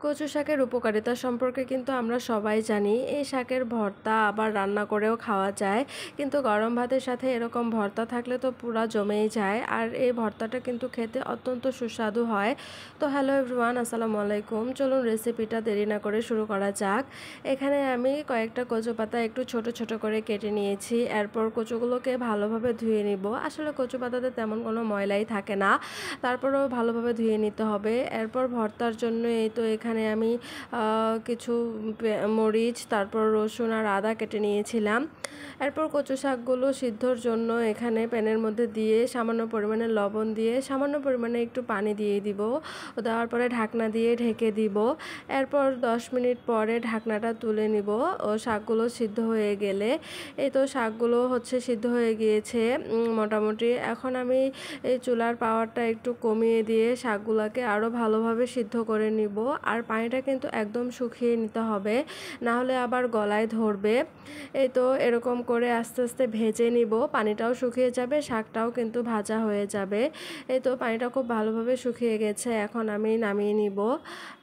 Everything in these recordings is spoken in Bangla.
কচু শাকের উপকারিতা সম্পর্কে কিন্তু আমরা সবাই জানি। এই শাকের ভর্তা আবার রান্না করেও খাওয়া যায়, কিন্তু গরম ভাতের সাথে এরকম ভর্তা থাকলে তো পুরা জমেই যায়। আর এই ভর্তাটা কিন্তু খেতে অত্যন্ত সুস্বাদু হয়। তো হ্যালো এভরিওয়ান, আসসালামু আলাইকুম। চলুন রেসিপিটা দেরি না করে শুরু করা যাক। এখানে আমি কয়েকটা কচু পাতা একটু ছোট ছোট করে কেটে নিয়েছি। এরপর কচুগুলোকে ভালোভাবে ধুয়ে নিব। আসলে কচু পাতাতে তেমন কোনো ময়লাই থাকে না, তারপরেও ভালোভাবে ধুয়ে নিতে হবে। এরপর ভর্তার জন্য এই তো এখানে আমি কিছু মরিচ, তারপর রসুন আর আদা কেটে নিয়েছিলাম। এরপর কচু শাকগুলো সিদ্ধর জন্য এখানে প্যানের মধ্যে দিয়ে সামান্য পরিমাণে লবণ দিয়ে সামান্য পরিমাণে একটু পানি দিয়ে দিব। দেওয়ার পরে ঢাকনা দিয়ে ঢেকে দিব। এরপর 10 মিনিট পরে ঢাকনাটা তুলে নিব ও শাকগুলো সিদ্ধ হয়ে গেলে। এই তো শাকগুলো সিদ্ধ হয়ে গিয়েছে মোটামুটি। এখন আমি এই চুলার পাওয়ারটা একটু কমিয়ে দিয়ে শাকগুলোকে আরও ভালোভাবে সিদ্ধ করে নিব। আর পানিটা কিন্তু একদম শুকিয়ে নিতে হবে, না হলে আবার গলায় ধরবে। এই তো এরকম করে আস্তে আস্তে ভেজে নিব। পানিটাও শুকিয়ে যাবে, শাকটাও কিন্তু ভাজা হয়ে যাবে। এই তো পানিটা খুব ভালোভাবে শুকিয়ে গেছে, এখন আমি নামিয়ে নিব।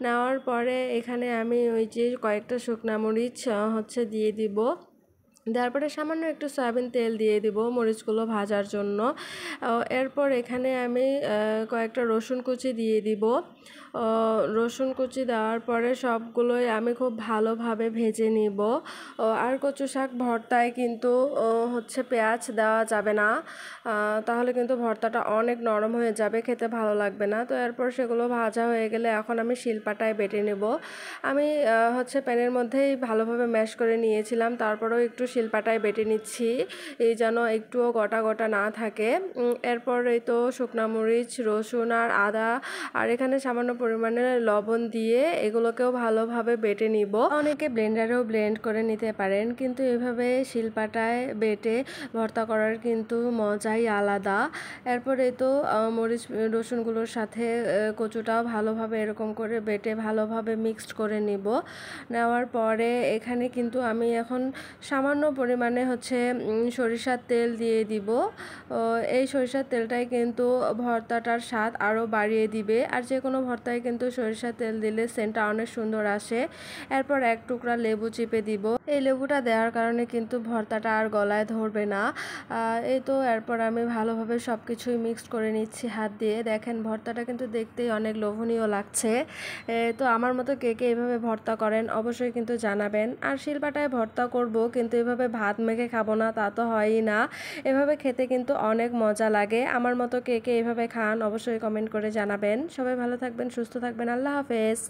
নেওয়ার পরে এখানে আমি ওই যে কয়েকটা শুকনা মরিচ দিয়ে দিব। তারপরে সামান্য একটু সয়াবিন তেল দিয়ে দিব মরিচগুলো ভাজার জন্য। এরপর এখানে আমি কয়েকটা রসুন কুচি দিয়ে দিব। রসুন কুচি দেওয়ার পরে সবগুলোই আমি খুব ভালোভাবে ভেজে নিব। আর কচু শাক ভর্তায় কিন্তু পেঁয়াজ দেওয়া যাবে না, তাহলে কিন্তু ভর্তাটা অনেক নরম হয়ে যাবে, খেতে ভালো লাগবে না। তো এরপর সেগুলো ভাজা হয়ে গেলে এখন আমি শিলপাটায় বেটে নেব। আমি প্যানের মধ্যেই ভালোভাবে ম্যাশ করে নিয়েছিলাম, তারপরেও একটু শিলপাটায় বেটে নিচ্ছি, এই যেন একটুও গোটা গোটা না থাকে। এরপর এই তো শুকনা মরিচ, রসুন আর আদা আর এখানে সামান্য পরিমাণে লবণ দিয়ে এগুলোকেও ভালোভাবে বেটে নিব। অনেকে ব্লেন্ডারেও ব্লেন্ড করে নিতে পারেন, কিন্তু এভাবে শিলপাটায় বেটে ভর্তা করার কিন্তু মজাই আলাদা। এরপর এই তো মরিচ রসুনগুলোর সাথে কচুটাও ভালোভাবে এরকম করে বেটে ভালোভাবে মিক্সড করে নিব। নেওয়ার পরে এখানে কিন্তু আমি এখন সামান্য পরিমাণে সরিষার তেল দিয়ে দিব। এই সরিষার তেলটাই কিন্তু ভর্তাটার স্বাদ আরও বাড়িয়ে দিবে। আর যে কোনো ভর্তায় কিন্তু সরিষার তেল দিলে সেন্টটা অনেক সুন্দর আসে। এরপর এক টুকরা লেবু চিপে দিব। এই লেবুটা দেওয়ার কারণে কিন্তু ভর্তাটা আর গলায় ধরবে না। এই তো এরপর আমি ভালোভাবে সব কিছুই মিক্সড করে নিচ্ছি হাত দিয়ে। দেখেন ভর্তাটা কিন্তু দেখতেই অনেক লোভনীয় লাগছে। তো আমার মতো কে কে এভাবে ভর্তা করেন অবশ্যই কিন্তু জানাবেন। আর শিলপাটায় ভর্তা করব, কিন্তু এভাবে ভাত মেখে খাবো না তা তো হয়ই না। এভাবে খেতে কিন্তু অনেক মজা লাগে। আমার মতো কে কে এভাবে খান অবশ্যই কমেন্ট করে জানাবেন। সবাই ভালো থাকবেন, সুস্থ থাকবেন। আল্লাহ হাফেজ।